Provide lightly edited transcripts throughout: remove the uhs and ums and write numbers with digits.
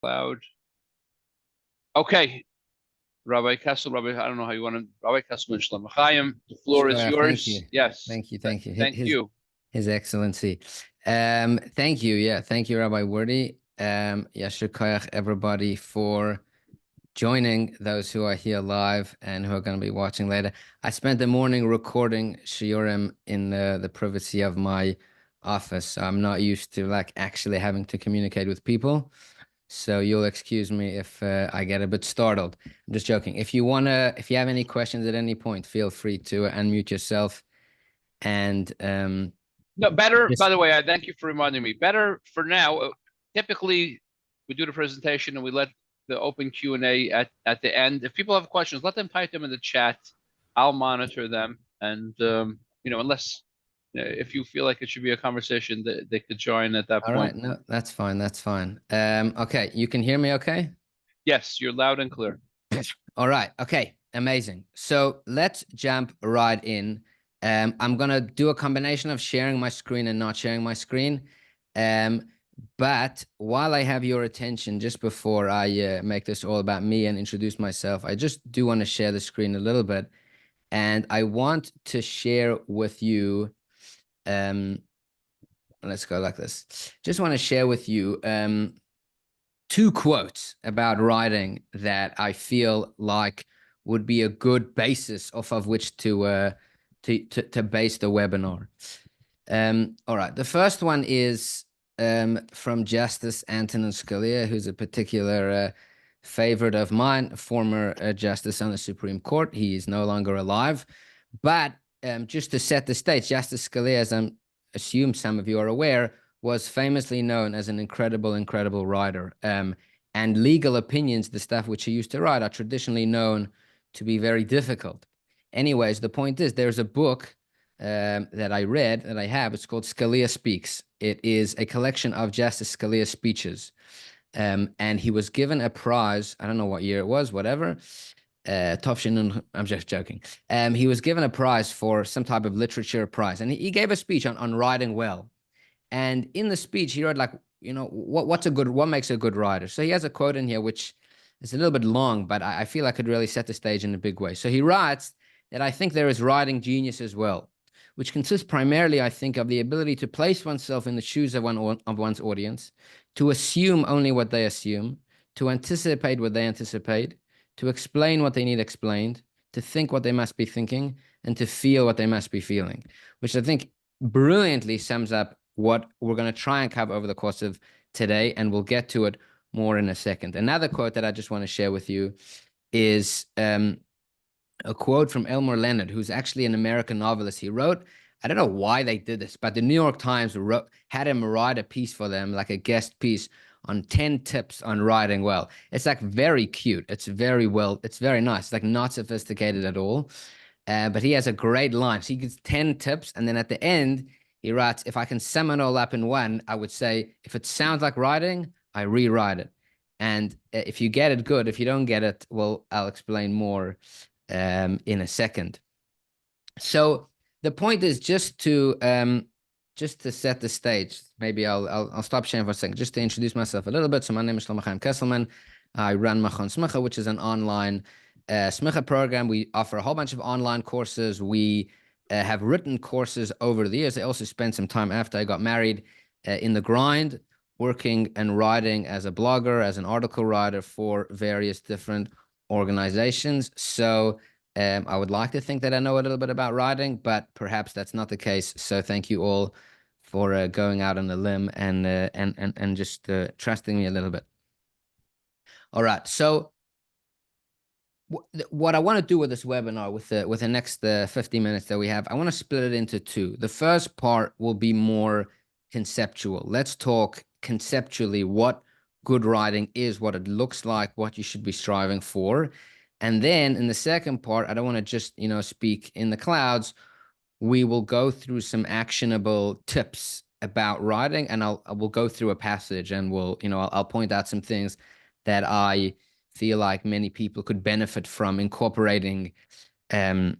Cloud. Okay, Rabbi Kessel, Rabbi, I don't know how you want to, Rabbi Kesselman, Shlomo Chaim, the floor is Thank you. yours. Yes. Thank you. Thank you. His Excellency. Thank you. Yeah, thank you, Rabbi Wordy. Yasher Koyach, everybody, for joining, those who are here live and who are going to be watching later. I spent the morning recording shiurim in the privacy of my office, so I'm not used to like actually having to communicate with people. So you'll excuse me if I get a bit startled. I'm just joking. If you have any questions at any point, feel free to unmute yourself. And No, better, by the way, I thank you for reminding me. Better for now. Typically, we do the presentation and we let the open Q&A at the end. If people have questions, let them type them in the chat. I'll monitor them. And, unless if you feel like it should be a conversation, they could join at that point. All right. No, that's fine. That's fine. Okay. You can hear me okay? Yes, you're loud and clear. All right. Okay. Amazing. So let's jump right in. I'm going to do a combination of sharing my screen and not sharing my screen. But while I have your attention, just before I make this all about me and introduce myself, I just do want to share the screen a little bit. And I want to share with you, let's go like this. Just want to share with you two quotes about writing that I feel like would be a good basis off of which to base the webinar. All right. The first one is from Justice Antonin Scalia, who's a particular favorite of mine, former justice on the Supreme Court. He is no longer alive. But just to set the stage, Justice Scalia, as I assume some of you are aware, was famously known as an incredible writer. And legal opinions, the stuff which he used to write, are traditionally known to be very difficult. Anyways, the point is, there's a book that I read, that I have. It's called Scalia Speaks. It is a collection of Justice Scalia's speeches. And he was given a prize. I don't know what year it was, whatever. I'm just joking. He was given a prize for some type of literature prize. And he gave a speech on writing well. And in the speech, he wrote, like, what makes a good writer? So he has a quote in here, which is a little bit long, but I feel I could really set the stage in a big way. So he writes that I think there is writing genius as well, which consists primarily, I think, of the ability to place oneself in the shoes of one's audience, to assume only what they assume, to anticipate what they anticipate, to explain what they need explained, to think what they must be thinking, and to feel what they must be feeling, which I think brilliantly sums up what we're going to try and cover over the course of today, and we'll get to it more in a second. Another quote that I just want to share with you is a quote from Elmore Leonard, who's actually an American novelist. He wrote, I don't know why they did this, but the New York Times had him write a piece for them, like a guest piece on 10 tips on writing well. It's like very cute. It's very nice. It's like not sophisticated at all. But he has a great line. So he gives 10 tips, and then at the end, he writes, if I can sum it all up in one, I would say, if it sounds like writing, I rewrite it. And if you get it, good. If you don't get it, well, I'll explain more in a second. So the point is just to set the stage. Maybe I'll stop sharing for a second, just to introduce myself a little bit. So my name is Shlomo Chaim Kesselman. I run Machon Smicha, which is an online Smicha program. We offer a whole bunch of online courses. We have written courses over the years. I also spent some time after I got married in the grind, working and writing as a blogger, as an article writer for various different organizations. So I would like to think that I know a little bit about writing, but perhaps that's not the case. So thank you all for going out on the limb and just trusting me a little bit. All right. So what I want to do with this webinar, with the next 50 minutes that we have, I want to split it into two. The first part will be more conceptual. Let's talk conceptually what good writing is, what it looks like, what you should be striving for. And then in the second part, I don't want to just, speak in the clouds. We will go through some actionable tips about writing, and we'll go through a passage, and I'll point out some things that I feel like many people could benefit from incorporating into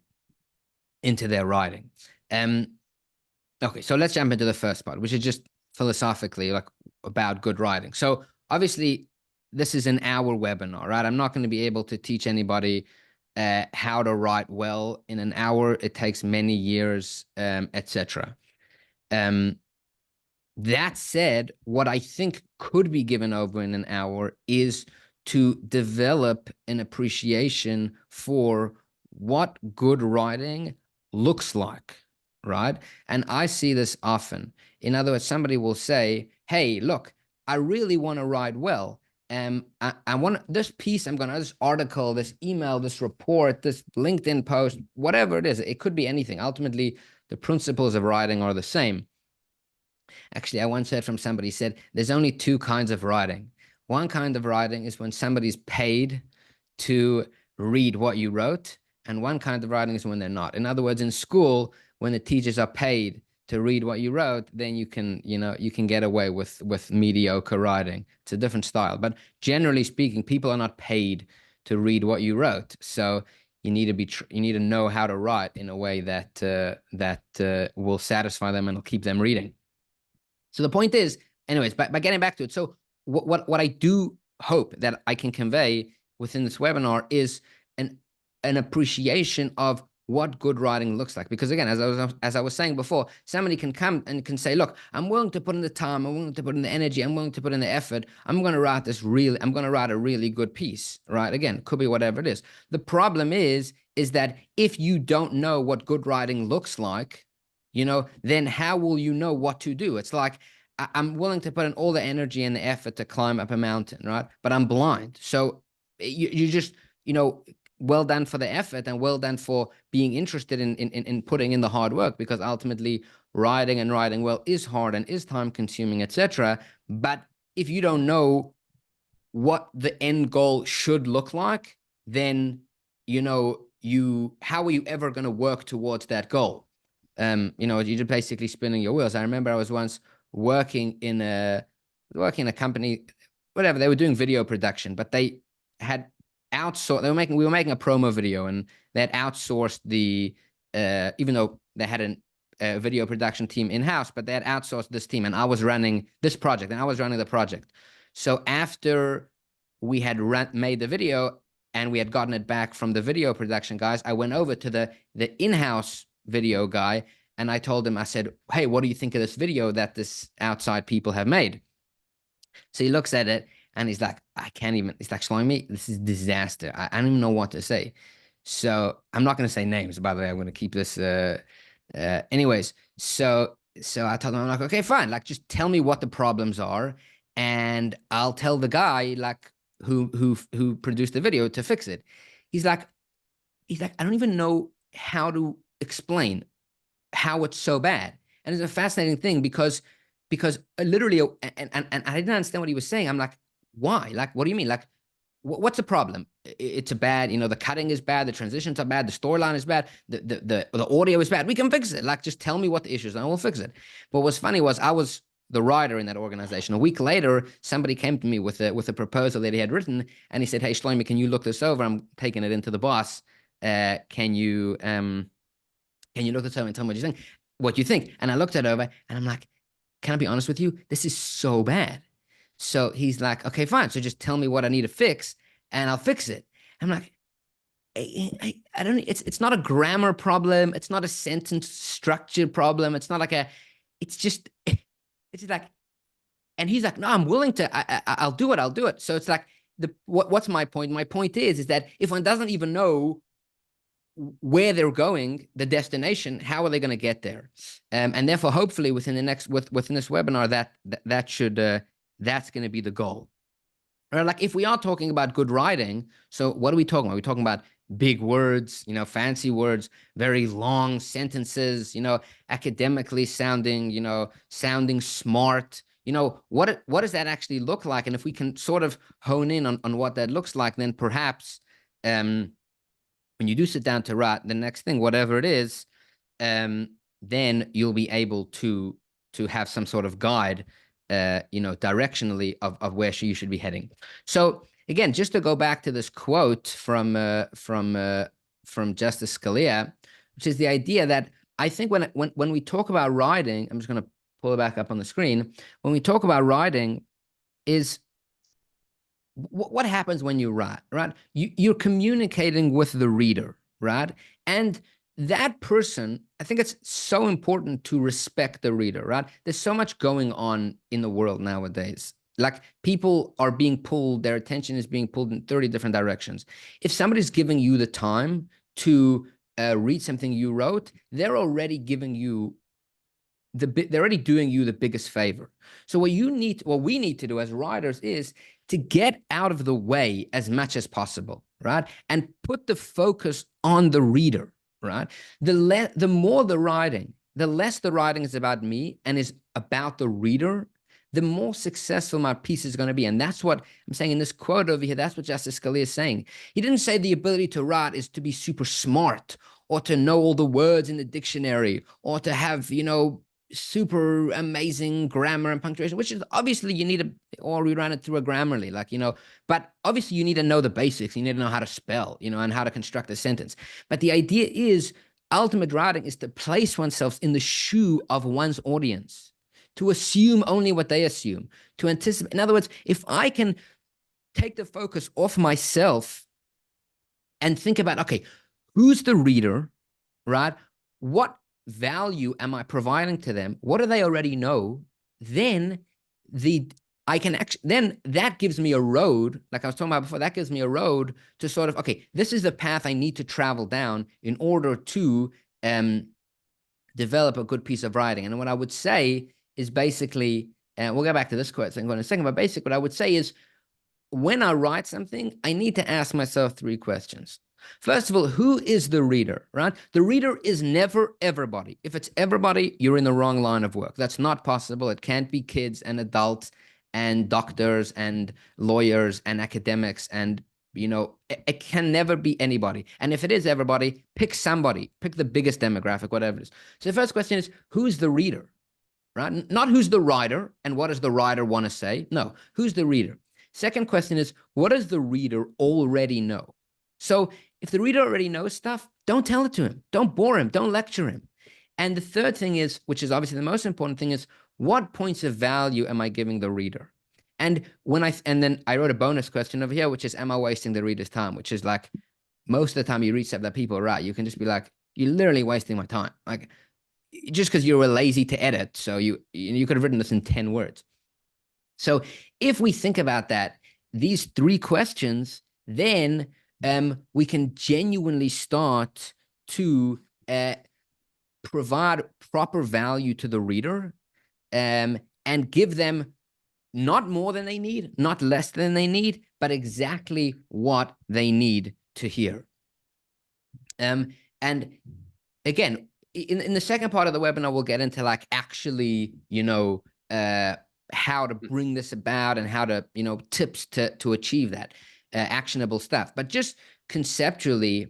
their writing. Okay, so let's jump into the first part, which is just philosophically like about good writing. So obviously, this is an hour webinar, right? I'm not going to be able to teach anybody how to write well in an hour. It takes many years, etc. That said, what I think could be given over in an hour is to develop an appreciation for what good writing looks like, right? And I see this often. In other words, somebody will say, hey, look, I really want to write well. I want this piece, this article, this email, this report, this LinkedIn post, whatever it is, it could be anything. Ultimately, the principles of writing are the same. Actually, I once heard from somebody said there's only two kinds of writing. One kind of writing is when somebody's paid to read what you wrote, and one kind of writing is when they're not. In other words, in school, when the teachers are paid to read what you wrote, then you can get away with mediocre writing. It's a different style. But generally speaking, people are not paid to read what you wrote. So you need to know how to write in a way that will satisfy them and will keep them reading. So the point is, anyways, by getting back to it, so what I do hope that I can convey within this webinar is an appreciation of what good writing looks like. Because again, as I was saying before, somebody can come and can say, look, I'm willing to put in the time, I'm willing to put in the energy, I'm willing to put in the effort. I'm going to write a really good piece, right? Again, it could be whatever it is. The problem is that if you don't know what good writing looks like, then how will you know what to do? It's like, I'm willing to put in all the energy and the effort to climb up a mountain, right? But I'm blind. So you just, well done for the effort and well done for being interested in putting in the hard work, because ultimately writing well is hard and is time consuming, etc. But if you don't know what the end goal should look like, then, how are you ever going to work towards that goal? You're just basically spinning your wheels. I remember I was once working in a company, whatever, they were doing video production, but they had outsourced. We were making a promo video, and they had outsourced even though they had a video production team in house, but they had outsourced this team, and I was running this project, and I was running the project. So after we had made the video and we had gotten it back from the video production guys, I went over to the in-house video guy, and I told him, I said, hey, what do you think of this video that this outside people have made? So he looks at it and he's like, he's like, Shlomo, this is disaster. I don't even know what to say. So I'm not going to say names, by the way. I'm going to keep this. Anyways, so I told him, I'm like, okay, fine. Like, just tell me what the problems are, and I'll tell the guy like who produced the video to fix it. He's like, I don't even know how to explain how it's so bad. And it's a fascinating thing because literally, and I didn't understand what he was saying. I'm like, why? Like, what do you mean? Like, what's the problem? It's a bad, the cutting is bad, the transitions are bad, the storyline is bad, the audio is bad. We can fix it. Like, just tell me what the issue is and we'll fix it. But what's funny was I was the writer in that organization. A week later, somebody came to me with a proposal that he had written, and he said, hey, Shlomo, can you look this over? I'm taking it into the boss. Can you look this over and tell me what you think? And I looked it over, and I'm like, can I be honest with you? This is so bad. So he's like, okay, fine. So just tell me what I need to fix, and I'll fix it. I'm like, I don't. It's not a grammar problem. It's not a sentence structure problem. It's not like it's just like, and he's like, no, I'm willing to. I'll do it. I'll do it. So it's like what's my point? My point is that if one doesn't even know where they're going, the destination, how are they going to get there? And therefore, hopefully, within this webinar, that's going to be the goal. Or like, if we are talking about good writing, so what are we talking about? We're talking about big words, fancy words, very long sentences, academically sounding, sounding smart. What does that actually look like? And if we can sort of hone in on what that looks like, then perhaps when you do sit down to write the next thing, whatever it is, then you'll be able to have some sort of guide, directionally of where you should be heading. So again, just to go back to this quote from Justice Scalia, which is the idea that I think when we talk about writing, I'm just going to pull it back up on the screen. When we talk about writing, is what happens when you write, right? You're communicating with the reader, right? And that person, I think it's so important to respect the reader, right? There's so much going on in the world nowadays. Like people are being pulled, their attention is being pulled in 30 different directions. If somebody's giving you the time to read something you wrote, they're already giving you they're already doing you the biggest favor. So what we need to do as writers is to get out of the way as much as possible, right? And put the focus on the reader, right? The more the writing, the less the writing is about me and is about the reader, the more successful my piece is going to be. And that's what I'm saying in this quote over here. That's what Justice Scalia is saying. He didn't say the ability to write is to be super smart or to know all the words in the dictionary or to have, super amazing grammar and punctuation, which is obviously you need or we run it through a Grammarly, but obviously you need to know the basics. You need to know how to spell, and how to construct a sentence. But the idea is ultimate writing is to place oneself in the shoe of one's audience, to assume only what they assume, to anticipate. In other words, if I can take the focus off myself and think about, okay, who's the reader, right? What value am I providing to them? What do they already know? Then then that gives me a road, like I was talking about before, that gives me a road to sort of, okay, this is the path I need to travel down in order to develop a good piece of writing. And what I would say is basically, and we'll go back to this quote in a second, but basically what I would say is when I write something, I need to ask myself 3 questions. First of all, who is the reader, right? The reader is never everybody. If it's everybody, you're in the wrong line of work. That's not possible. It can't be kids and adults and doctors and lawyers and academics and, it can never be anybody. And if it is everybody, pick somebody, pick the biggest demographic, whatever it is. So the first question is, who's the reader, right? Not who's the writer and what does the writer want to say? No, who's the reader? Second question is, what does the reader already know? So if the reader already knows stuff, don't tell it to him. Don't bore him. Don't lecture him. And the third thing is, which is obviously the most important thing, is what points of value am I giving the reader? And then I wrote a bonus question over here, which is, am I wasting the reader's time? Which is like, most of the time you read stuff that people write, you can just be like, you're literally wasting my time. Like, just because you were lazy to edit. So you could have written this in 10 words. So if we think about that, these 3 questions, then we can genuinely start to provide proper value to the reader and give them not more than they need, not less than they need, but exactly what they need to hear. And again, in the second part of the webinar, we'll get into like actually, how to bring this about and how to, tips to achieve that. Actionable stuff. But just conceptually,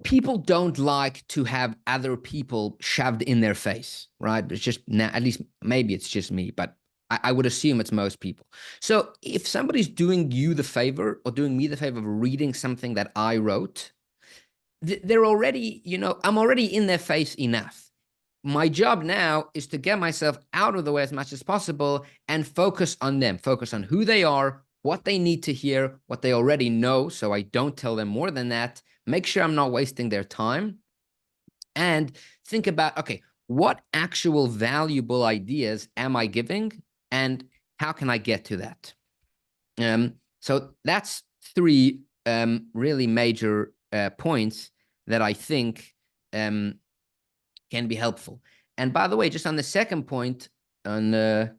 people don't like to have other people shoved in their face, right? It's just, at least maybe it's just me, but I would assume it's most people. So if somebody's doing you the favor or doing me the favor of reading something that I wrote, they're already, I'm already in their face enough. My job now is to get myself out of the way as much as possible and focus on them, focus on who they are, what they need to hear, what they already know, so I don't tell them more than that, make sure I'm not wasting their time, and think about, okay, what actual valuable ideas am I giving and how can I get to that? So that's 3 really major points that I think can be helpful. And by the way, just on the second point, let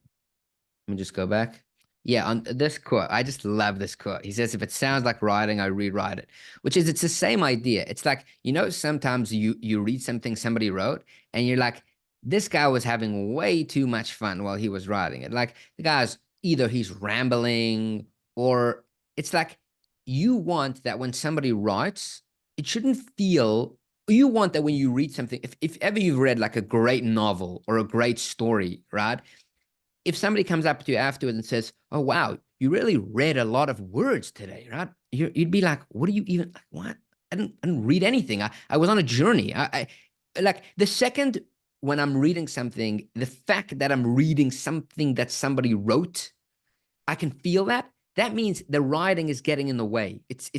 me just go back. Yeah, on this quote, I just love this quote. He says, if it sounds like writing, I rewrite it, which is, it's the same idea. It's like, sometimes you read something somebody wrote and you're like, this guy was having way too much fun while he was writing it. Like the guy's either he's rambling or it's like, you want that when somebody writes, it shouldn't feel, you want that when you read something, if ever you've read like a great novel or a great story, right? If somebody comes up to you afterwards and says, oh, wow, you really read a lot of words today, right? You'd be like, what do you even, what? I didn't read anything. I was on a journey. I like the second when I'm reading something, the fact that I'm reading something that somebody wrote, I can feel that. That means the writing is getting in the way. It's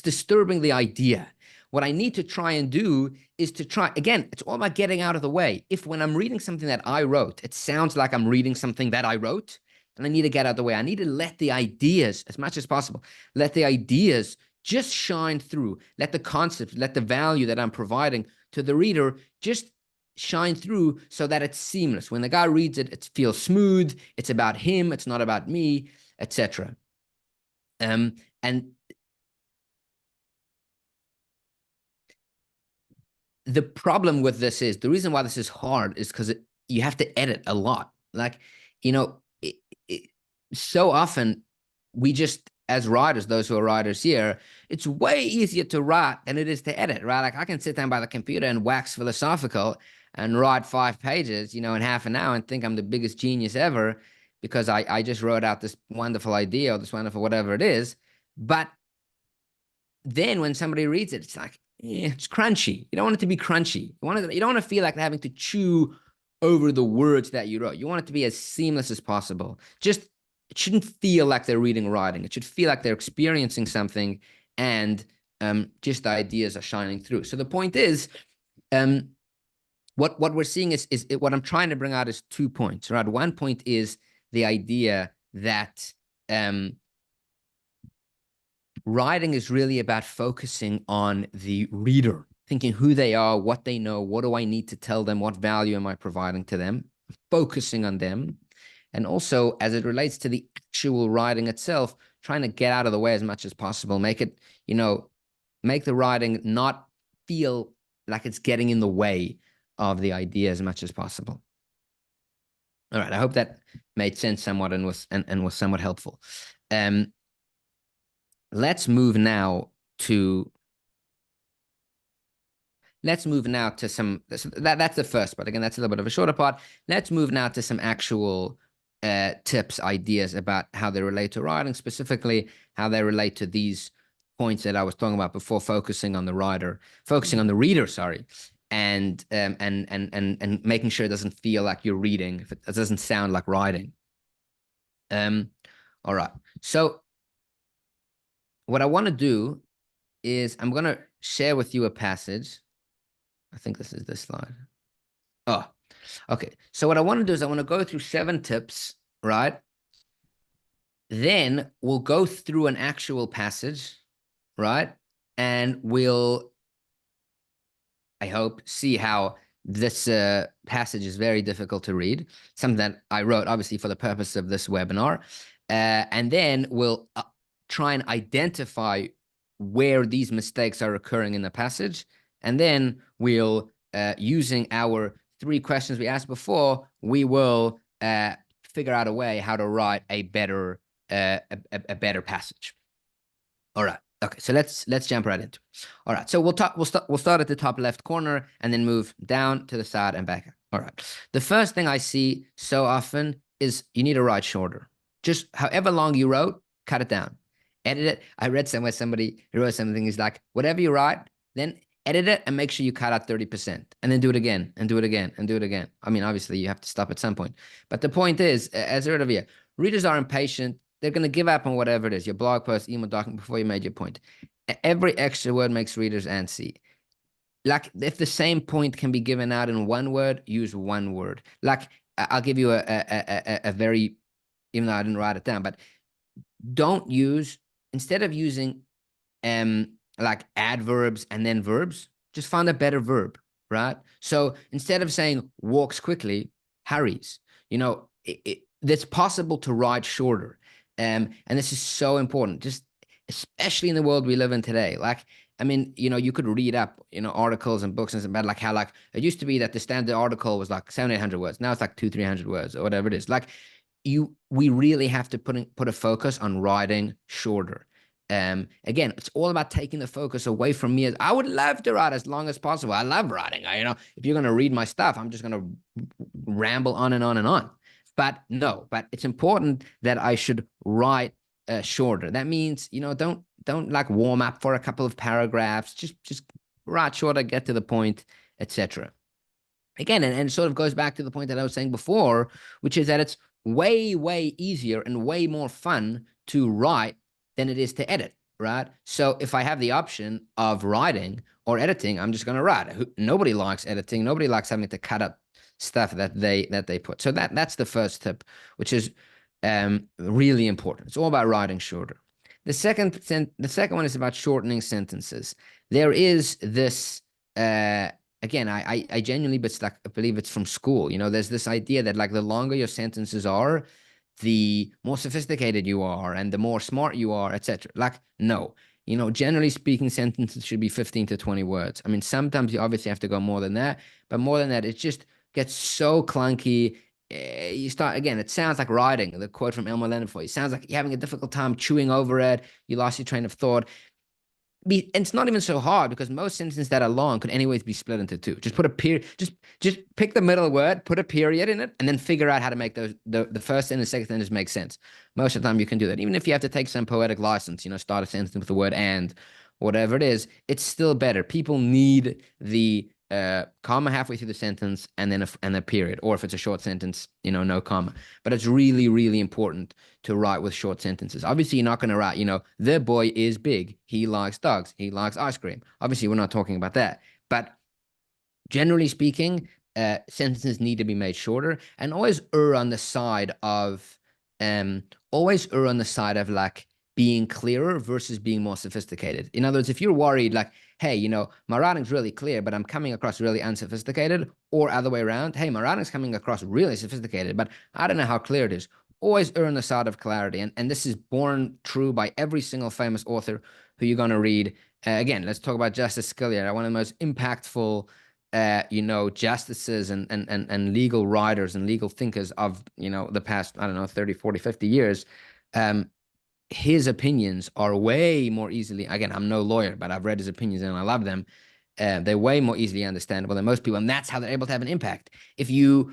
disturbing the idea. What I need to try and do is to try again. It's all about getting out of the way. If when I'm reading something that I wrote, it sounds like I'm reading something that I wrote, and I need to get out of the way. I need to let the ideas, as much as possible, let the ideas just shine through. Let the concept, let the value that I'm providing to the reader just shine through so that it's seamless. When the guy reads it, it feels smooth. It's about him. It's not about me, etc. And the problem with this is the reason why this is hard is because you have to edit a lot. Like, so often we just, as writers, those who are writers here, it's way easier to write than it is to edit, right? Like I can sit down by the computer and wax philosophical and write 5 pages, in half an hour and think I'm the biggest genius ever because I just wrote out this wonderful idea or this wonderful whatever it is. But then when somebody reads it, it's like, it's crunchy. You don't want it to be crunchy. You don't want to feel like having to chew over the words that you wrote. You want it to be as seamless as possible. Just, it shouldn't feel like they're reading or writing. It should feel like they're experiencing something and just the ideas are shining through. So the point is, what we're seeing is what I'm trying to bring out is 2 points, right? One point is the idea that writing is really about focusing on the reader, thinking who they are, what they know, what do I need to tell them, what value am I providing to them, focusing on them. And also, as it relates to the actual writing itself, trying to get out of the way as much as possible, make it, make the writing not feel like it's getting in the way of the idea as much as possible. All right, I hope that made sense somewhat and was somewhat helpful. Let's move now to some, that's the first part. Again, that's a little bit of a shorter part. Let's move now to some actual tips, ideas about how they relate to writing, specifically how they relate to these points that I was talking about before, focusing on the reader, sorry, and making sure it doesn't feel like you're reading, if it doesn't sound like writing. All right. So what I want to do is I'm going to share with you a passage. I think this is this slide. Oh, okay. So what I want to do is I want to go through 7 tips, right? Then we'll go through an actual passage, right? And we'll, I hope, see how this passage is very difficult to read, something that I wrote, obviously, for the purpose of this webinar. And then we'll try and identify where these mistakes are occurring in the passage. And then we'll, using our 3 questions we asked before, we will figure out a way how to write a better passage. All right. Okay. So let's jump right into it. All right. So we'll start at the top left corner and then move down to the side and back. All right. The first thing I see so often is you need to write shorter. Just however long you wrote, cut it down. Edit it. I read somewhere somebody wrote something. He's like, whatever you write, then edit it and make sure you cut out 30%, and then do it again and do it again and do it again. I mean, obviously you have to stop at some point, but the point is, as I heard of you, readers are impatient. They're going to give up on whatever it is, your blog post, email document, before you made your point. Every extra word makes readers antsy. Like, if the same point can be given out in 1 word, use 1 word. Like, I'll give you a very, even though I didn't write it down, but don't use, instead of using like adverbs and then verbs, just find a better verb, right? So instead of saying walks quickly, hurries. It's possible to write shorter. And this is so important, just especially in the world we live in today. Like, I mean, you could read up, articles and books and stuff about like how, like, it used to be that the standard article was like 700-800 words. Now it's like 200-300 words or whatever it is. Like, we really have to put a focus on writing shorter. Again, it's all about taking the focus away from me. I would love to write as long as possible. I love writing. If you're going to read my stuff, I'm just going to ramble on and on and on. But no, but it's important that I should write shorter. That means, don't like warm up for a couple of paragraphs. Just write shorter, get to the point, etc. again, and sort of goes back to the point that I was saying before, which is that it's way, way easier and way more fun to write than it is to edit, right? So if I have the option of writing or editing, I'm just going to write. Nobody likes editing. Nobody likes having to cut up stuff that they put. So that's the first tip, which is really important. It's all about writing shorter. The second one is about shortening sentences. There is this again, I genuinely, but like, I believe it's from school. There's this idea that like the longer your sentences are, the more sophisticated you are and the more smart you are, etc. Like, no, generally speaking, sentences should be 15 to 20 words. I mean, sometimes you obviously have to go more than that, but more than that, it just gets so clunky. You start again, it sounds like writing. The quote from Elmer Leonard, it sounds like you're having a difficult time chewing over it. You lost your train of thought. And it's not even so hard because most sentences that are long could anyways be split into two. Just put a period, just pick the middle word, put a period in it, and then figure out how to make the first and the second sentence make sense. Most of the time you can do that. Even if you have to take some poetic license, start a sentence with the word and, whatever it is, it's still better. People need the comma halfway through the sentence and then a period, or if it's a short sentence, no comma. But it's really, really important to write with short sentences. Obviously, you're not going to write, the boy is big, he likes dogs, he likes ice cream. Obviously, we're not talking about that. But generally speaking, sentences need to be made shorter, and always err on the side of like being clearer versus being more sophisticated. In other words, if you're worried like, hey, my writing's really clear, but I'm coming across really unsophisticated, or other way around, hey, my writing's coming across really sophisticated, but I don't know how clear it is. Always err on the side of clarity. And this is borne true by every single famous author who you're going to read. Again, let's talk about Justice Scalia, one of the most impactful justices and legal writers and legal thinkers of, the past, I don't know, 30, 40, 50 years. His opinions are way more easily, again, I'm no lawyer, but I've read his opinions and I love them. They're way more easily understandable than most people. And that's how they're able to have an impact. If the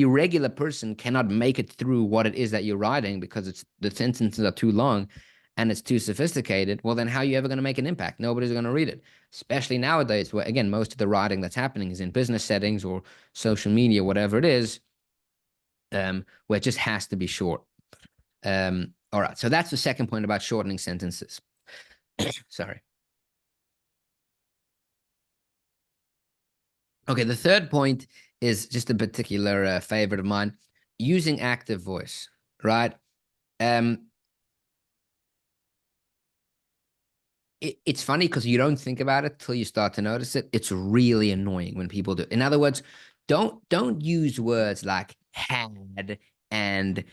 regular person cannot make it through what it is that you're writing because the sentences are too long and it's too sophisticated, well, then how are you ever going to make an impact? Nobody's going to read it, especially nowadays where, again, most of the writing that's happening is in business settings or social media, whatever it is, where it just has to be short. All right, so that's the second point about shortening sentences. Sorry. Okay, the third point is just a particular favorite of mine, using active voice, right? It's funny because you don't think about it till you start to notice it. It's really annoying when people do. In other words, don't use words like had and,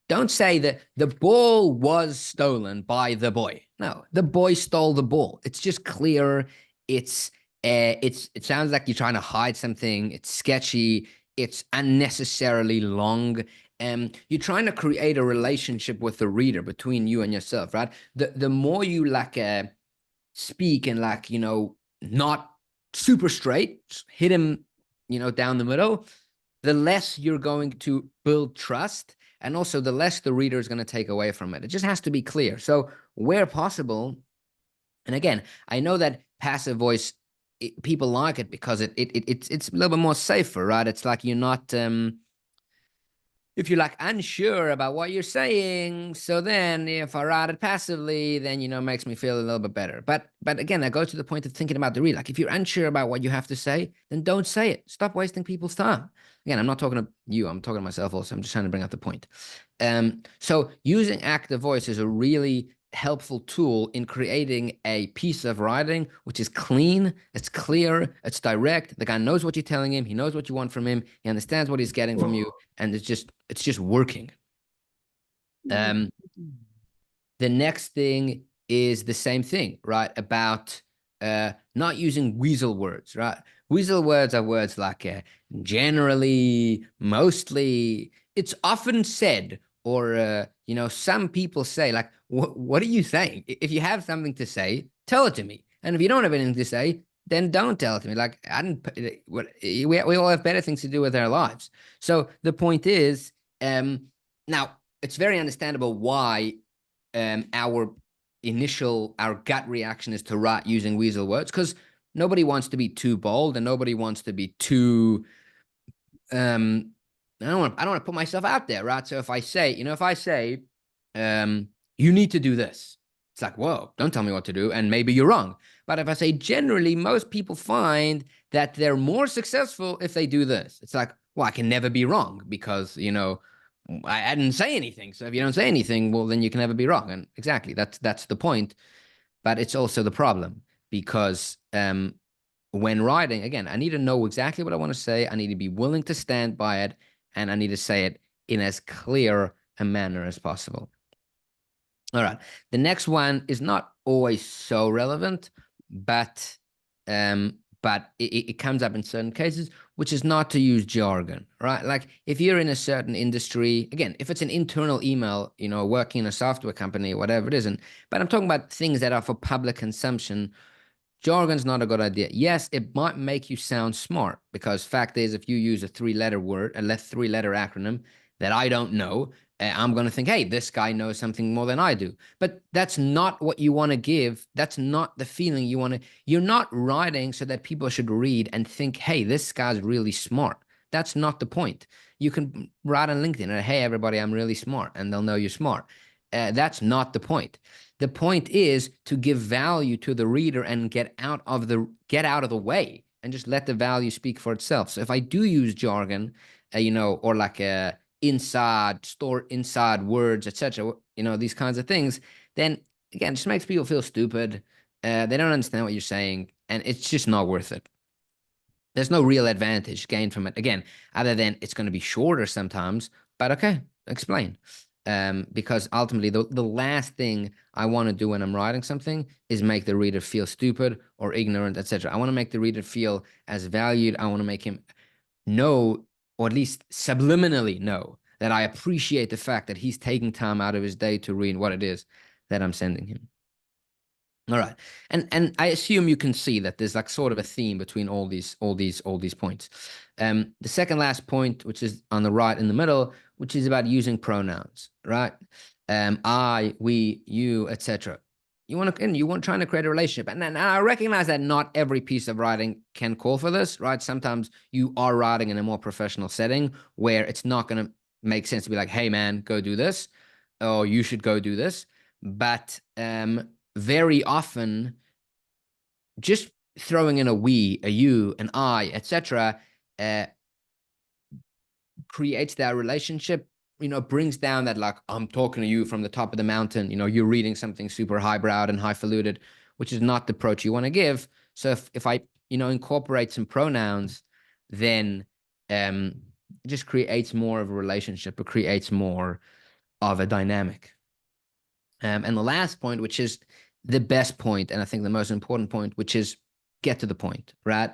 don't say that the ball was stolen by the boy. No, the boy stole the ball. It's just clear. It sounds like you're trying to hide something. It's sketchy. It's unnecessarily long. You're trying to create a relationship with the reader between you and yourself, right? The more you like speak and like, not super straight, hit him, down the middle, the less you're going to build trust, and also the less the reader is going to take away from it. It just has to be clear. So where possible, and again, I know that passive voice, people like it because it's a little bit more safer, right? It's like you're not if you're like unsure about what you're saying, so then if I write it passively, then it makes me feel a little bit better. But again, that goes to the point of thinking about the read. Like if you're unsure about what you have to say, then don't say it. Stop wasting people's time. Again, I'm not talking to you, I'm talking to myself also. I'm just trying to bring up the point. So using active voice is a really helpful tool in creating a piece of writing which is clean, it's clear, it's direct. The guy knows what you're telling him, he knows what you want from him, he understands what he's getting from you, and it's just working. The next thing is the same thing, right? About not using weasel words, right? Weasel words are words like generally, mostly. It's often said, or some people say, like, what are you saying? If you have something to say, tell it to me. And if you don't have anything to say, then don't tell it to me. Like, I didn't. We all have better things to do with our lives. So the point is, now it's very understandable why our gut reaction is to write using weasel words, because nobody wants to be too bold, and nobody wants to be too I don't want to put myself out there, right? So if I say, you need to do this, it's like, whoa, don't tell me what to do, and maybe you're wrong. But if I say, generally, most people find that they're more successful if they do this, it's like, well, I can never be wrong because, I didn't say anything. So if you don't say anything, well, then you can never be wrong. And exactly, that's the point. But it's also the problem because when writing, again, I need to know exactly what I want to say. I need to be willing to stand by it, and I need to say it in as clear a manner as possible. All right. The next one is not always so relevant, but it comes up in certain cases, which is not to use jargon, right? Like if you're in a certain industry, again, if it's an internal email, working in a software company, whatever it isn't, but I'm talking about things that are for public consumption. Jargon's not a good idea. Yes, it might make you sound smart because fact is, if you use a three-letter acronym that I don't know, I'm going to think, hey, this guy knows something more than I do. But that's not what you want to give. That's not the feeling you want to. You're not writing so that people should read and think, hey, this guy's really smart. That's not the point. You can write on LinkedIn, hey, everybody, I'm really smart, and they'll know you're smart. That's not the point. The point is to give value to the reader and get out of the way and just let the value speak for itself. So if I do use jargon, or like inside words, etc., these kinds of things, then again, it just makes people feel stupid. They don't understand what you're saying, and it's just not worth it. There's no real advantage gained from it, again, other than it's going to be shorter sometimes, but okay, explain. Because ultimately the last thing I want to do when I'm writing something is make the reader feel stupid or ignorant, etc. I want to make the reader feel as valued. I want to make him know, or at least subliminally know, that I appreciate the fact that he's taking time out of his day to read what it is that I'm sending him. All right. And I assume you can see that there's like sort of a theme between all these points. The second last point, which is on the right in the middle, which is about using pronouns, right? I, we, you, etc. Trying to create a relationship. And I recognize that not every piece of writing can call for this, right? Sometimes you are writing in a more professional setting where it's not going to make sense to be like, hey man, go do this, or you should go do this. But very often, just throwing in a we, a you, an I, etc., creates that relationship. Brings down that, like, I'm talking to you from the top of the mountain. You're reading something super highbrowed and highfalutin, which is not the approach you want to give. So if I incorporate some pronouns, then it just creates more of a relationship. It creates more of a dynamic. And the last point, which is the best point, and I think the most important point, which is get to the point, right?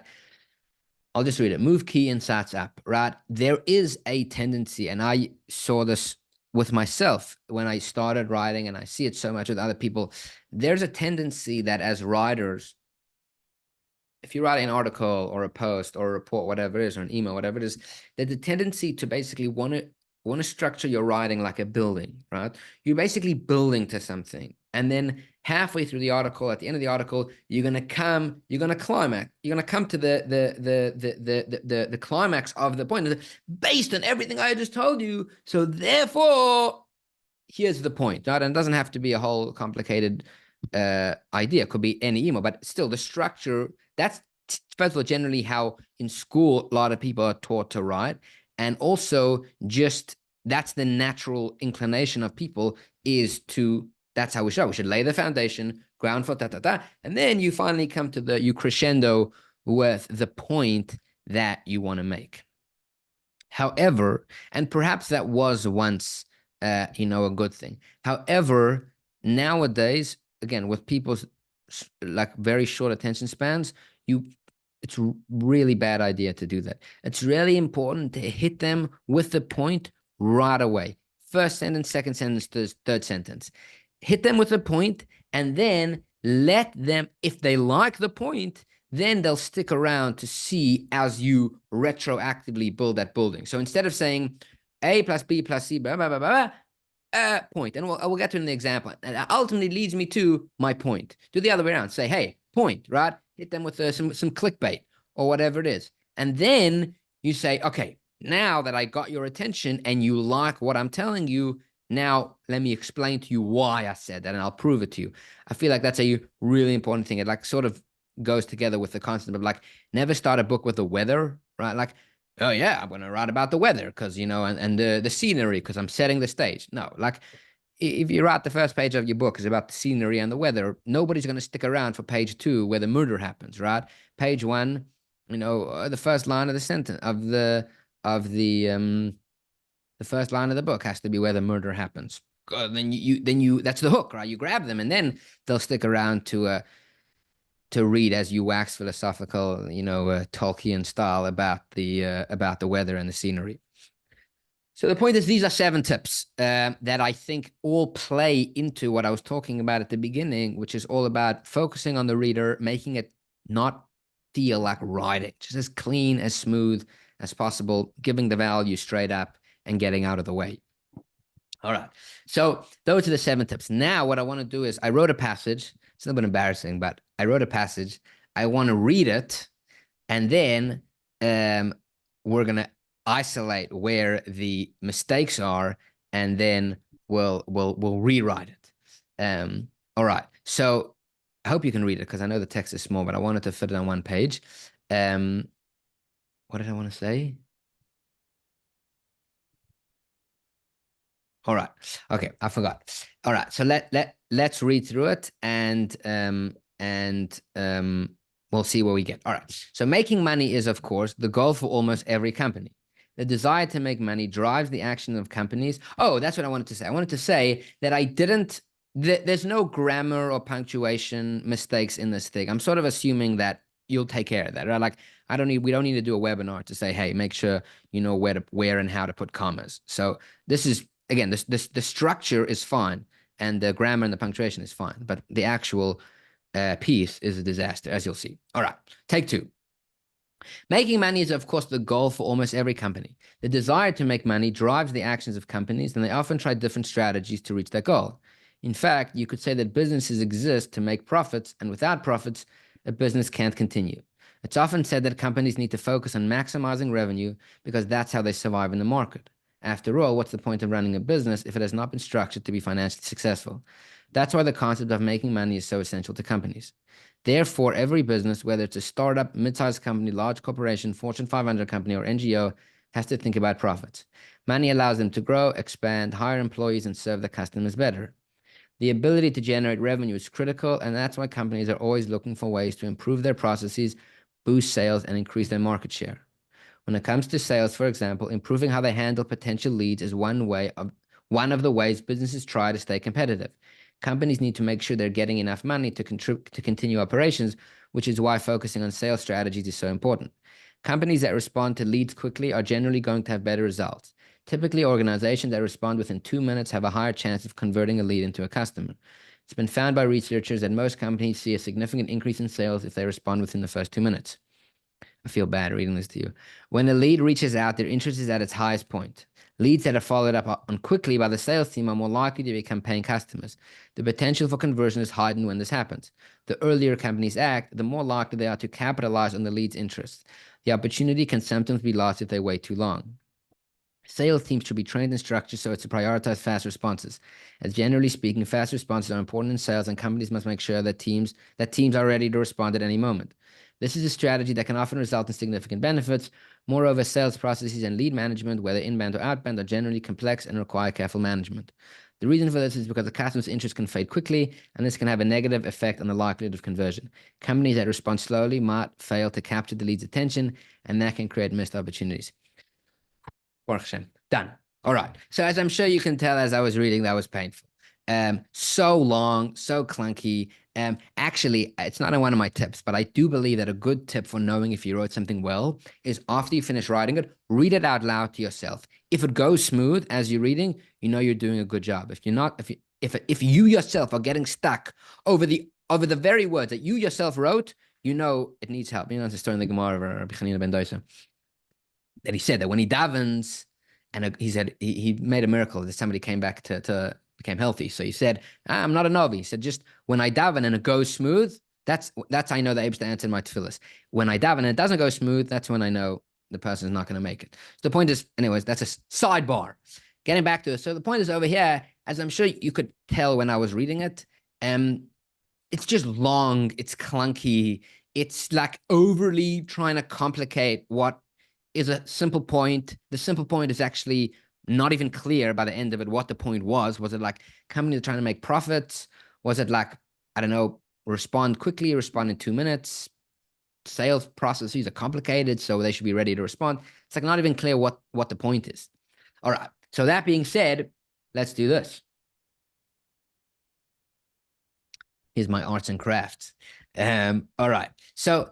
I'll just read it. Move key and sats up, right? There is a tendency, and I saw this with myself when I started writing, and I see it so much with other people. There's a tendency that as writers, if you're writing an article or a post or a report, whatever it is, or an email, whatever it is, there's a tendency to basically want to structure your writing like a building, right? You're basically building to something. And then halfway through the article, at the end of the article, you're going to come to the climax of the point based on everything I just told you. So therefore, here's the point, right? And it doesn't have to be a whole complicated idea. It could be any email, but still the structure, that's first of all, generally how in school, a lot of people are taught to write. And also just that's the natural inclination of people that's how we should. We should lay the foundation, ground for and then you finally come to you crescendo with the point that you want to make. However, and perhaps that was once, a good thing. However, nowadays, again, with people's like very short attention spans, it's a really bad idea to do that. It's really important to hit them with the point right away. First sentence, second sentence, third sentence. Hit them with the point, and then let them, if they like the point, then they'll stick around to see as you retroactively build that building. So instead of saying A plus B plus C, blah, blah, blah, blah, point. And we'll get to an example. And that ultimately leads me to my point. Do the other way around. Say, hey, point, right? hit them with some clickbait or whatever it is. And then you say, okay, now that I got your attention and you like what I'm telling you, now let me explain to you why I said that, and I'll prove it to you. I feel like that's a really important thing. It like sort of goes together with the concept of like never start a book with the weather, right? Like, oh yeah, I'm going to write about the weather because, you know, and the scenery because I'm setting the stage. No, like if you write the first page of your book is about the scenery and the weather, nobody's going to stick around for page 2 where the murder happens, right? Page 1, you know, the first line of the sentence of the first line of the book has to be where the murder happens. Then you that's the hook, right? You grab them, and then they'll stick around to read as you wax philosophical, you know, Tolkien style about the weather and the scenery. So the point is, these are 7 tips that I think all play into what I was talking about at the beginning, which is all about focusing on the reader, making it not feel like writing, just as clean, as smooth as possible, giving the value straight up and getting out of the way. All right. So those are the 7 tips. Now, what I want to do is I wrote a passage. It's a little bit embarrassing, but I wrote a passage. I want to read it, and then we're going to isolate where the mistakes are, and then we'll rewrite it. All right. So I hope you can read it because I know the text is small, but I wanted to fit it on one page. What did I want to say? All right. Okay, I forgot. All right. So let's read through it and we'll see where we get. All right. So making money is, of course, the goal for almost every company. The desire to make money drives the action of companies. Oh, that's what I wanted to say. I wanted to say that I didn't. There's no grammar or punctuation mistakes in this thing. I'm sort of assuming that you'll take care of that, right? Like we don't need to do a webinar to say, hey, make sure you know where and how to put commas. So this is again, the structure is fine, and the grammar and the punctuation is fine, but the actual piece is a disaster, as you'll see. All right, take 2. Making money is, of course, the goal for almost every company. The desire to make money drives the actions of companies, and they often try different strategies to reach that goal. In fact, you could say that businesses exist to make profits, and without profits, a business can't continue. It's often said that companies need to focus on maximizing revenue because that's how they survive in the market. After all, what's the point of running a business if it has not been structured to be financially successful? That's why the concept of making money is so essential to companies. Therefore, every business, whether it's a startup, mid-sized company, large corporation, Fortune 500 company, or NGO, has to think about profits. Money allows them to grow, expand, hire employees, and serve their customers better. The ability to generate revenue is critical, and that's why companies are always looking for ways to improve their processes, boost sales, and increase their market share. When it comes to sales, for example, improving how they handle potential leads is one of the ways businesses try to stay competitive. Companies need to make sure they're getting enough money to continue operations, which is why focusing on sales strategies is so important. Companies that respond to leads quickly are generally going to have better results. Typically, organizations that respond within 2 minutes have a higher chance of converting a lead into a customer. It's been found by researchers that most companies see a significant increase in sales if they respond within the first 2 minutes. I feel bad reading this to you. When a lead reaches out, their interest is at its highest point. Leads that are followed up on quickly by the sales team are more likely to become paying customers. The potential for conversion is heightened when this happens. The earlier companies act, the more likely they are to capitalize on the lead's interests. The opportunity can sometimes be lost if they wait too long. Sales teams should be trained and structured so as to prioritize fast responses. As generally speaking, fast responses are important in sales, and companies must make sure that teams are ready to respond at any moment. This is a strategy that can often result in significant benefits. Moreover, sales processes and lead management, whether inbound or outbound, are generally complex and require careful management. The reason for this is because the customer's interest can fade quickly, and this can have a negative effect on the likelihood of conversion. Companies that respond slowly might fail to capture the lead's attention, and that can create missed opportunities. Done. All right. So as I'm sure you can tell, as I was reading, that was painful. So long, so clunky. Actually, it's not one of my tips, but I do believe that a good tip for knowing if you wrote something well is after you finish writing it, read it out loud to yourself. If it goes smooth as you're reading, you know you're doing a good job. If you're not, if you yourself are getting stuck over the very words that you yourself wrote, you know it needs help. You know, it's a story in the Gemara of Rabbi Chanina ben Dosa that he said that when he davens, and he said he made a miracle that somebody came back to became healthy. So he said, I'm not a novi. He said, just when I daven and it goes smooth, That's I know the Abishta answered my tefillas. When I daven and it doesn't go smooth, that's when I know the person's not going to make it. So the point is, anyways, that's a sidebar. Getting back to it. So the point is over here, as I'm sure you could tell when I was reading it, it's just long, it's clunky, it's like overly trying to complicate what is a simple point. The simple point is actually not even clear by the end of it what the point was. Was it like companies trying to make profits? Was it like, I don't know, respond quickly, respond in 2 minutes? Sales processes are complicated, so they should be ready to respond. It's like not even clear what the point is. All right. So that being said, let's do this. Here's my arts and crafts. All right. So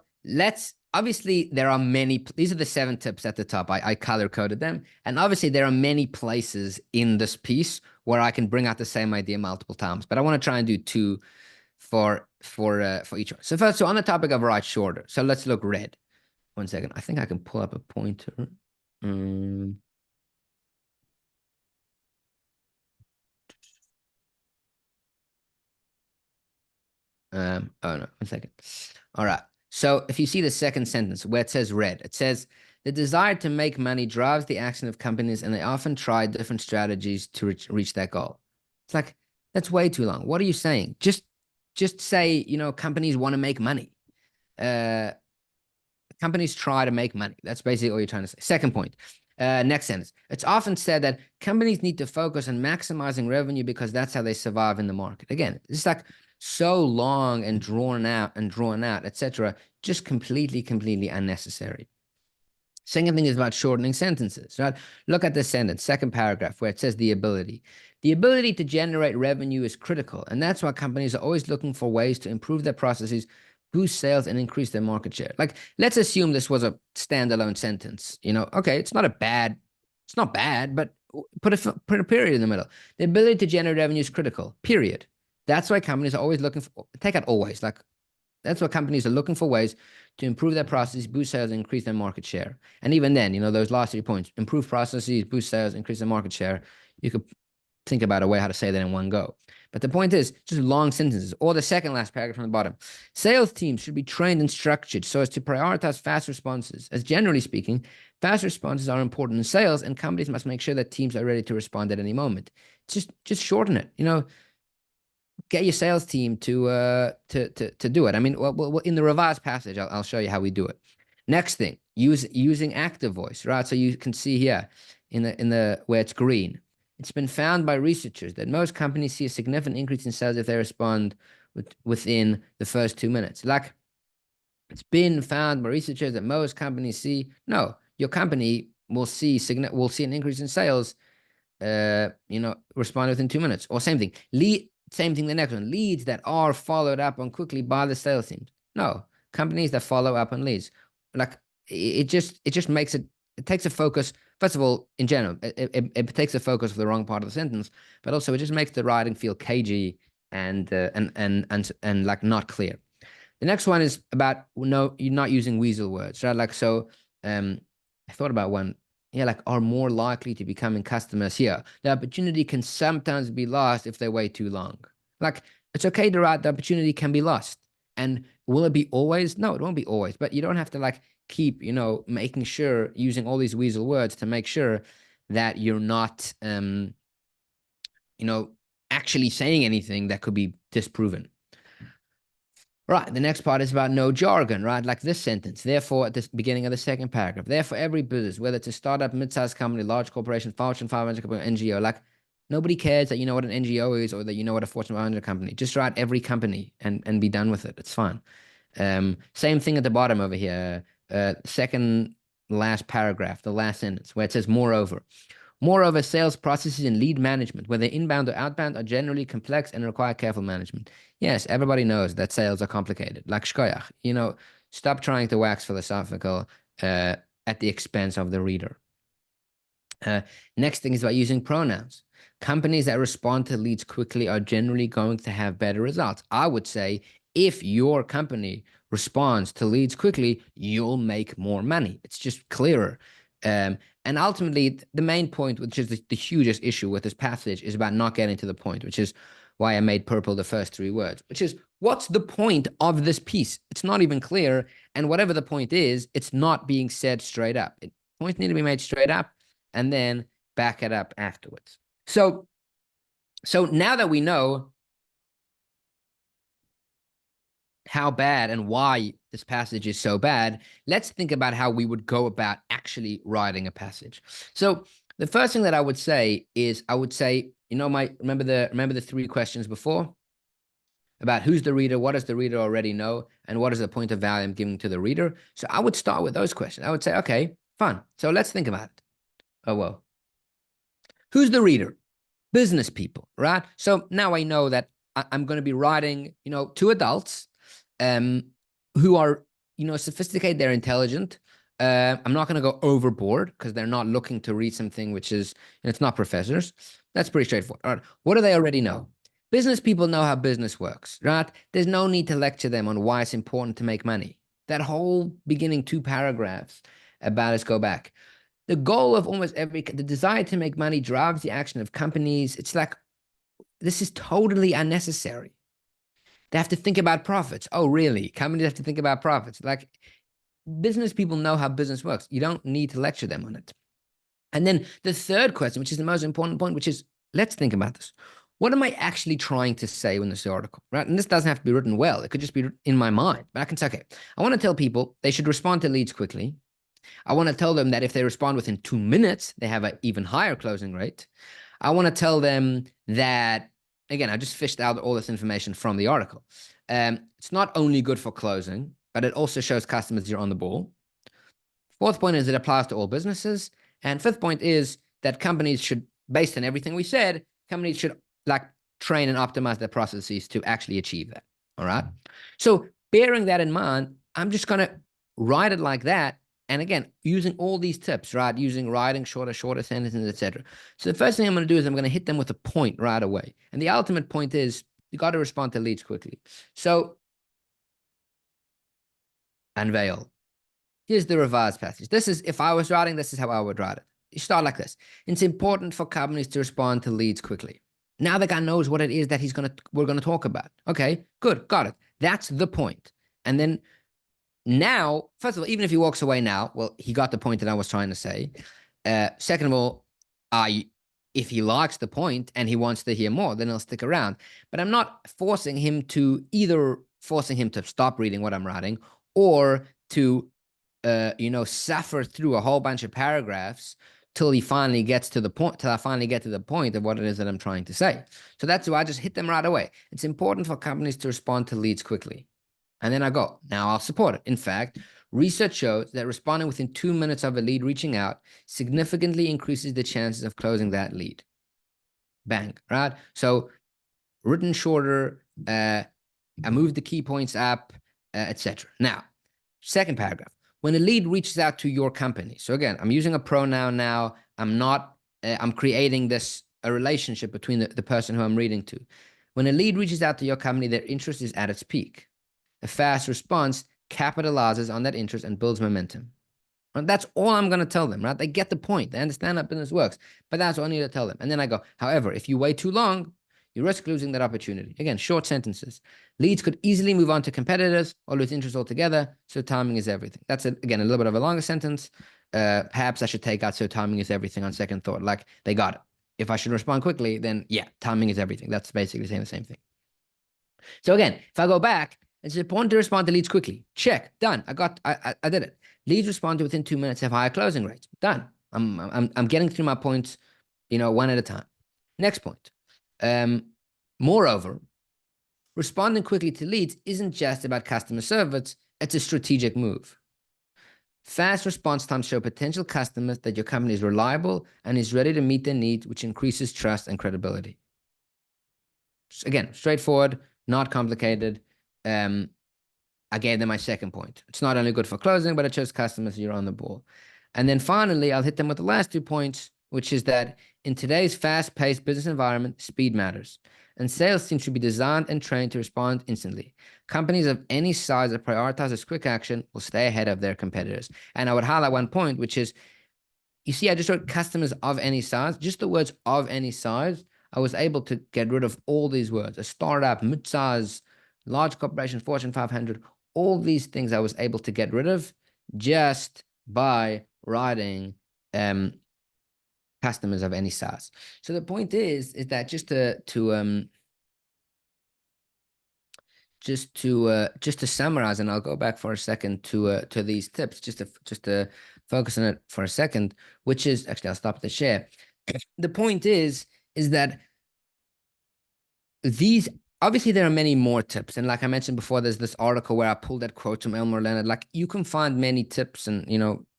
obviously there are many, these are the 7 tips at the top. I color coded them. And obviously there are many places in this piece where I can bring out the same idea multiple times, but I want to try and do 2 for each one. So first, so on the topic of write shorter. So let's look red. 1 second. I think I can pull up a pointer. Oh no, 1 second. All right. So if you see the second sentence where it says red, it says the desire to make money drives the action of companies, and they often try different strategies to reach that goal. It's like, that's way too long. What are you saying? Just say, companies want to make money. Companies try to make money. That's basically all you're trying to say. Second point. Next sentence. It's often said that companies need to focus on maximizing revenue because that's how they survive in the market. Again, it's like so long and drawn out, etc. Just completely unnecessary. Second thing is about shortening sentences, right? Look at this sentence, second paragraph, where it says the ability. The ability to generate revenue is critical, and that's why companies are always looking for ways to improve their processes, boost sales, and increase their market share. Like, let's assume this was a standalone sentence. Okay, it's not bad, but put a period in the middle. The ability to generate revenue is critical, period. That's why companies are always looking for, take out always, like, that's what companies are looking for ways to improve their processes, boost sales, and increase their market share. And even then, those last 3 points, improve processes, boost sales, increase their market share, you could think about a way how to say that in one go. But the point is, just long sentences, or the second last paragraph from the bottom. Sales teams should be trained and structured so as to prioritize fast responses. As generally speaking, fast responses are important in sales, and companies must make sure that teams are ready to respond at any moment. Just shorten it. Get your sales team to do it. I mean, well, in the revised passage, I'll show you how we do it. Next thing, using active voice, right? So you can see here in the where it's green. It's been found by researchers that most companies see a significant increase in sales if they respond within the first 2 minutes. Like, it's been found by researchers that most companies see. No, your company will see an increase in sales. Respond within 2 minutes, or same thing. Same thing, the next one, leads that are followed up on quickly by the sales teams. No, companies that follow up on leads. Like, it just makes it takes a focus. First of all, in general, it takes a focus for the wrong part of the sentence, but also it just makes the writing feel cagey and like not clear. The next one is about you're not using weasel words, right? Like, so I thought about one. Yeah, like, are more likely to becoming customers here. The opportunity can sometimes be lost if they wait too long. Like, it's okay to write the opportunity can be lost. And will it be always? No, it won't be always. But you don't have to like keep, making sure, using all these weasel words to make sure that you're not, actually saying anything that could be disproven. Right, the next part is about no jargon, right? Like this sentence. Therefore, at the beginning of the second paragraph, therefore, every business, whether it's a startup, mid-sized company, large corporation, Fortune 500 company, NGO, like, nobody cares that you know what an NGO is or that you know what a Fortune 500 company. Just write every company and be done with it. It's fine. Same thing at the bottom over here. Second last paragraph, the last sentence, where it says, moreover, sales processes and lead management, whether inbound or outbound, are generally complex and require careful management. Yes, everybody knows that sales are complicated. Like shkoyach, stop trying to wax philosophical at the expense of the reader. Next thing is about using pronouns. Companies that respond to leads quickly are generally going to have better results. I would say if your company responds to leads quickly, you'll make more money. It's just clearer. And ultimately, the main point, which is the hugest issue with this passage, is about not getting to the point, which is why I made purple the first three words, which is, what's the point of this piece? It's not even clear. And whatever the point is, it's not being said straight up. Points need to be made straight up and then back it up afterwards. So now that we know how bad and why this passage is so bad, let's think about how we would go about actually writing a passage. So the first thing that I would say is, remember the three questions before about who's the reader, what does the reader already know, and what is the point of value I'm giving to the reader. So I would start with those questions. I would say, okay, fine. So let's think about it. Oh, well, who's the reader? Business people, right? So now I know that I'm going to be writing, to adults who are, sophisticated, they're intelligent. I'm not going to go overboard because they're not looking to read something which is, it's not professors. That's pretty straightforward. All right. What do they already know? Business people know how business works, right? There's no need to lecture them on why it's important to make money. That whole beginning 2 paragraphs about us go back. The goal of almost the desire to make money drives the action of companies. It's like, this is totally unnecessary. They have to think about profits. Oh, really? Companies have to think about profits. Like, business people know how business works. You don't need to lecture them on it. And then the third question, which is the most important point, which is, let's think about this. What am I actually trying to say in this article, right? And this doesn't have to be written well. It could just be in my mind. But I can say, okay, I want to tell people they should respond to leads quickly. I want to tell them that if they respond within 2 minutes, they have an even higher closing rate. I want to tell them that, again, I just fished out all this information from the article. It's not only good for closing, but it also shows customers you're on the ball. Fourth point is it applies to all businesses. And fifth point is that companies should, based on everything we said, companies should train and optimize their processes to actually achieve that. All right. So bearing that in mind, I'm just going to write it like that. And again, using all these tips, right? Using writing shorter sentences, etc. So the first thing I'm going to do is I'm going to hit them with a point right away. And the ultimate point is you got to respond to leads quickly. So unveil. Here's the revised passage. This is, if I was writing, this is how I would write it. You start like this. It's important for companies to respond to leads quickly. Now the guy knows what it is that we're going to talk about. Okay, good, got it. That's the point. And then now, first of all, even if he walks away now, well, he got the point that I was trying to say. Second of all, if he likes the point and he wants to hear more, then he'll stick around. But I'm not forcing him to stop reading what I'm writing or to suffer through a whole bunch of paragraphs till I finally get to the point of what it is that I'm trying to say. So that's why I just hit them right away. It's important for companies to respond to leads quickly. And then I go, now I'll support it. In fact, research shows that responding within 2 minutes of a lead reaching out significantly increases the chances of closing that lead. Bang, right? So written shorter, I moved the key points up, etc. Now, second paragraph. When a lead reaches out to your company. So again, I'm using a pronoun now. I'm creating a relationship between the person who I'm reading to. When a lead reaches out to your company, their interest is at its peak. A fast response capitalizes on that interest and builds momentum. And that's all I'm going to tell them, right? They get the point. They understand how business works, but that's all I need to tell them. And then I go, however, if you wait too long, you risk losing that opportunity. Again, short sentences. Leads could easily move on to competitors or lose interest altogether. So timing is everything. That's, again, a little bit of a longer sentence. Perhaps I should take out so timing is everything on second thought. Like, they got it. If I should respond quickly, then yeah, timing is everything. That's basically saying the same thing. So again, if I go back, it's important to respond to leads quickly. Check, done. I did it. Leads respond to within 2 minutes have higher closing rates. Done. I'm getting through my points, one at a time. Next point. Moreover, responding quickly to leads isn't just about customer service, it's a strategic move. Fast response times show potential customers that your company is reliable and is ready to meet their needs, which increases trust and credibility. Again, straightforward, not complicated. I gave them my second point. It's not only good for closing, but it shows customers you're on the ball. And then finally, I'll hit them with the last 2 points, which is that in today's fast-paced business environment, speed matters. And sales teams should be designed and trained to respond instantly. Companies of any size that prioritize this quick action will stay ahead of their competitors. And I would highlight one point, which is, you see, I just wrote customers of any size. Just the words of any size I was able to get rid of all these words, a startup, mid-size, large corporation, Fortune 500, all these things I was able to get rid of just by writing customers of any size. So the point is that just to summarize, and I'll go back for a second to these tips, just to focus on it for a second, which is actually I'll stop the share. The point is that these, obviously there are many more tips, and like I mentioned before, there's this article where I pulled that quote from Elmer Leonard. Like, you can find many tips and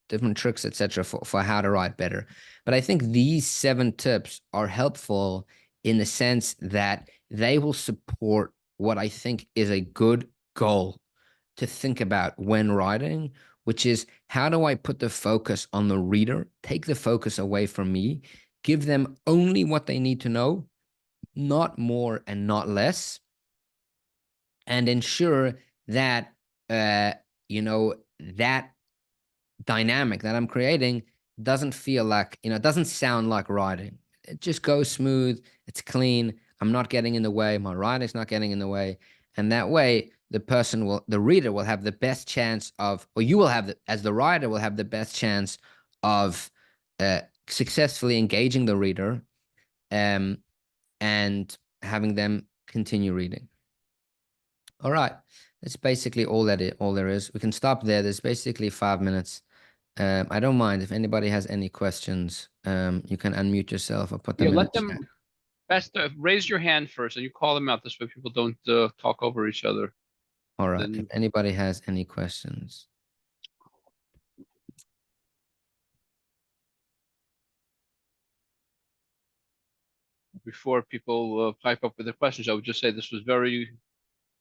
different tricks, etc., for how to write better. But I think these 7 tips are helpful in the sense that they will support what I think is a good goal to think about when writing, which is, how do I put the focus on the reader, take the focus away from me, give them only what they need to know, not more and not less, and ensure that that dynamic that I'm creating doesn't feel like, it doesn't sound like writing. It just goes smooth, it's clean, I'm not getting in the way, my writing's not getting in the way. And that way the reader will have the best chance of, or you will have, as the writer will have the best chance of successfully engaging the reader and having them continue reading. All right, that's basically all there is. We can stop there. There's basically 5 minutes. I don't mind if anybody has any questions. You can unmute yourself or put them in let the them chat. best raise your hand first, and you call them out. This way, people don't talk over each other. All right. If anybody has any questions. Before people pipe up with their questions, I would just say this was very,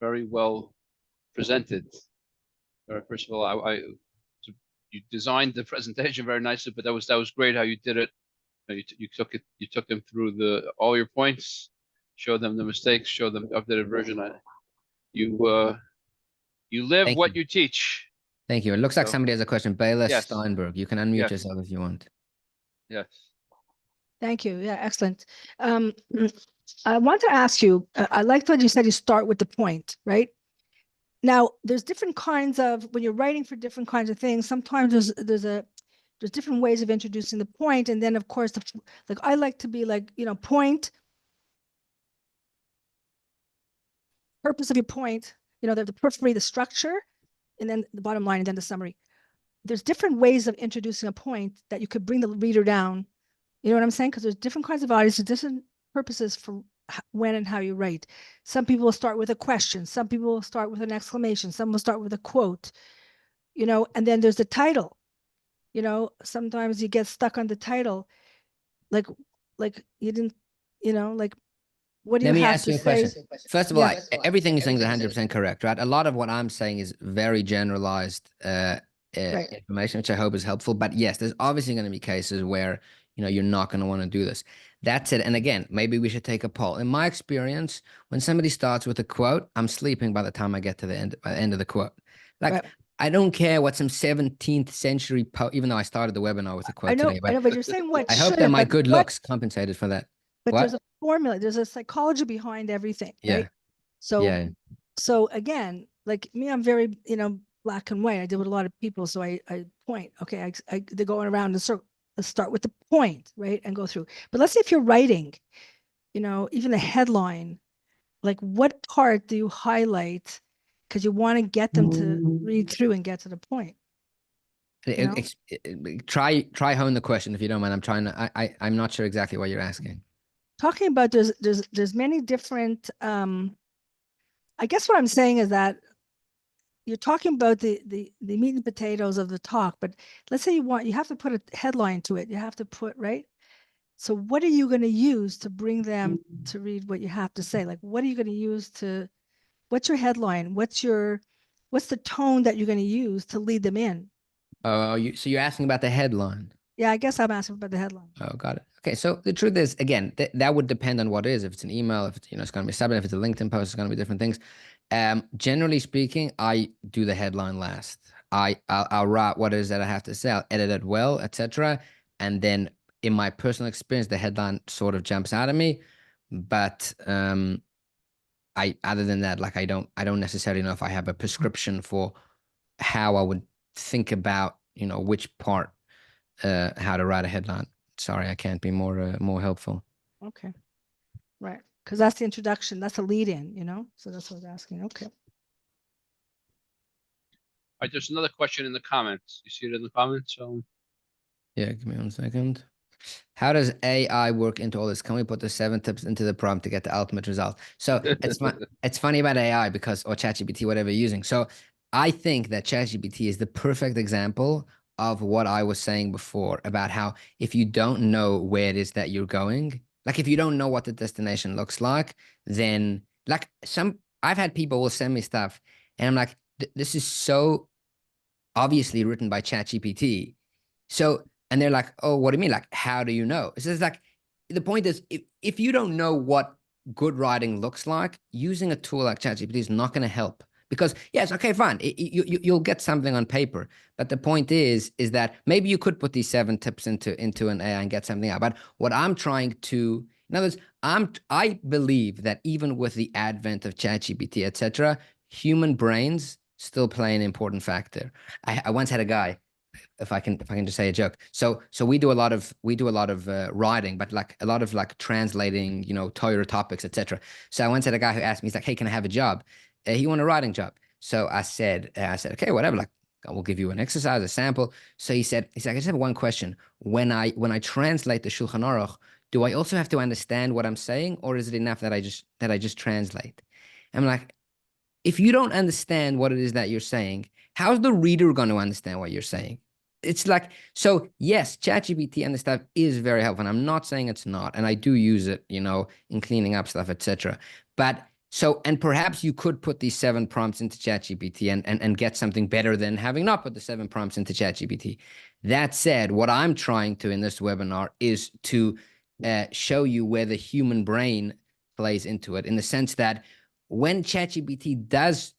very well presented. First of all, you designed the presentation very nicely, but that was great how you did it. You took them through all your points, showed them the mistakes, showed them the updated version. You live what you teach. Thank you. It looks like somebody has a question. Bayless Yes. Steinberg. You can unmute yourself if you want. Yes. Thank you. Yeah, excellent. I want to ask you, I liked what you said, you start with the point, right? Now, there's different kinds of, when you're writing for different kinds of things, sometimes there's different ways of introducing the point. And then of course, like I like to be like, point, purpose of your point, the periphery, the structure, and then the bottom line, and then the summary. There's different ways of introducing a point that you could bring the reader down. You know what I'm saying? Because there's different kinds of audiences, different purposes for when and how you write. Some people will start with a question. Some people will start with an exclamation. Some will start with a quote, and then there's the title. Sometimes you get stuck on the title. Like you didn't, like, what do you have to say? Let me ask you a question. First of all, everything you're saying is 100% correct, right? A lot of what I'm saying is very generalized information, which I hope is helpful. But yes, there's obviously going to be cases where, you're not going to want to do this. That's it. And again, maybe we should take a poll. In my experience, when somebody starts with a quote, I'm sleeping by the time I get to the end of the quote. Like, I don't care what some 17th century even though I started the webinar with a quote today. I know, but you're saying what? I hope that my good looks compensated for that. But there's a formula, there's a psychology behind everything, right? So again, like me, I'm very, black and white. I deal with a lot of people, so I point. Okay, they're going around in circle. Let's start with the point, right, and go through. But let's say if you're writing, even the headline, like what part do you highlight because you want to get them to read through and get to the point? Try hone the question if you don't mind. I'm trying to. I'm not sure exactly what you're asking. Talking about there's many different. I guess what I'm saying is that you're talking about the meat and potatoes of the talk, but let's say you have to put a headline to it. You have to put, right? So what are you going to use to bring them to read what you have to say? Like, what are you going to use what's your headline? What's the tone that you're going to use to lead them in? So you're asking about the headline? Yeah, I guess I'm asking about the headline. Oh, got it. Okay, so the truth is, again, that would depend on what it is. If it's an email, if it's, it's going to be a subject, if it's a LinkedIn post, it's going to be different things. Generally speaking, I do the headline last. I'll write what it is that I have to say. I'll edit it well, etc. And then in my personal experience, the headline sort of jumps out at me. but other than that, like I don't necessarily know if I have a prescription for how I would think about, which part, how to write a headline. Sorry, I can't be more helpful. Okay, right, because that's the introduction, that's a lead in, so that's what I was asking. Okay. All right, there's another question in the comments. You see it in the comments? So yeah, give me 1 second. How does AI work into all this? Can we put the 7 tips into the prompt to get the ultimate result? So it's funny about AI because, or ChatGPT, whatever you're using. So I think that ChatGPT is the perfect example of what I was saying before about how if you don't know where it is that you're going, like if you don't know what the destination looks like, then like I've had people will send me stuff and I'm like, this is so obviously written by ChatGPT. So, and they're like, oh, what do you mean? Like, how do you know? It's just like, the point is, if you don't know what good writing looks like, using a tool like ChatGPT is not going to help. Because yes, okay, fine, you'll get something on paper, but the point is that maybe you could put these 7 tips into an AI and get something out. But what I'm trying to, in other words, I believe that even with the advent of ChatGPT, etc., human brains still play an important factor. I once had a guy, if I can just say a joke. So we do a lot of writing, but like a lot of like translating, Torah topics, etc. So I once had a guy who asked me, he's like, "Hey, can I have a job?" He wanted a writing job. So I said, okay, whatever. Like, I will give you an exercise, a sample. So he's like, I just have one question. When I translate the Shulchan Aruch, do I also have to understand what I'm saying, or is it enough that I just translate? I'm like, if you don't understand what it is that you're saying, how's the reader going to understand what you're saying? It's like, so yes, ChatGPT and the stuff is very helpful. And I'm not saying it's not, and I do use it, in cleaning up stuff, etc. But so, and perhaps you could put these 7 prompts into ChatGPT and get something better than having not put the 7 prompts into ChatGPT. That said, what I'm trying to in this webinar is to show you where the human brain plays into it, in the sense that when ChatGPT does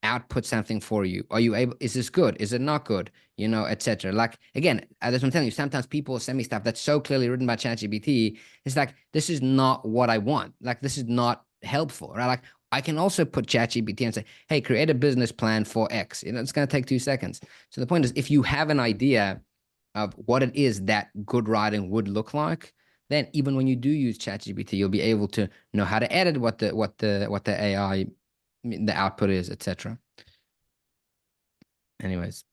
output something for you, are you able, is this good? Is it not good? Etc. Like, again, that's what I'm telling you. Sometimes people send me stuff that's so clearly written by ChatGPT. It's like, this is not what I want. Like, this is not helpful, right? Like, I can also put ChatGPT and say, hey, create a business plan for X. It's going to take 2 seconds. So the point is, if you have an idea of what it is that good writing would look like, then even when you do use ChatGPT, you'll be able to know how to edit what the AI, the output is, etc. Anyways.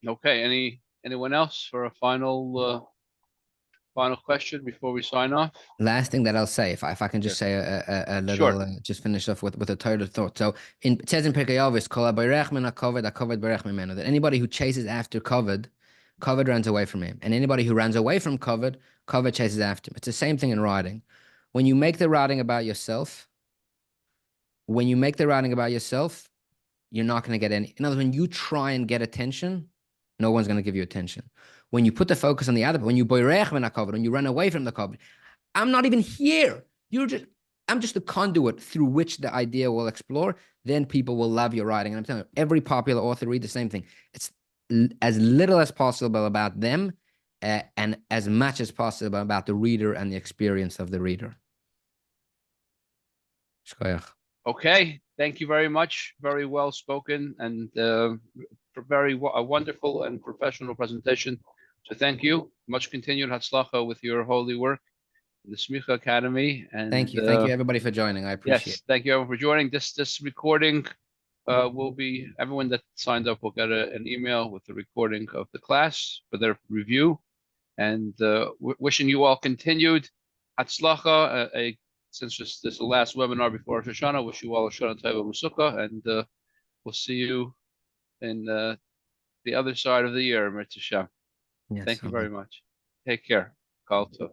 okay, anyone else for a final question before we sign off? Last thing that I'll say, if I can just say a little, Sure. just finish off with a total thought. So it says in Pirkei Avos, Kol haborech min hakavod, hakavod borech mimeno, that anybody who chases after kavod runs away from him, and anybody who runs away from kavod chases after him. It's the same thing in writing. When you make the writing about yourself, you're not going to get any. In other words, when you try and get attention, no one's going to give you attention. When you put the focus on the other, when you boirech min hakavod, when you run away from the kavod, I'm not even here. I'm just the conduit through which the idea will explore. Then people will love your writing. And I'm telling you, every popular author read the same thing. It's as little as possible about them, and as much as possible about the reader and the experience of the reader. Okay, thank you very much. Very well spoken, and a wonderful and professional presentation. So thank you. Much continued hatzlacha with your holy work, the Smicha Academy. And thank you everybody for joining. I appreciate it. Thank you everyone for joining. This recording will be, everyone that signed up will get an email with the recording of the class for their review. And wishing you all continued hatzlacha. Since this is the last webinar before Rosh Hashanah, wish you all a Shana Tova Musukah, and we'll see you in the other side of the year, Mitzvah. Yes, Thank you very much. Take care. Kol Tov.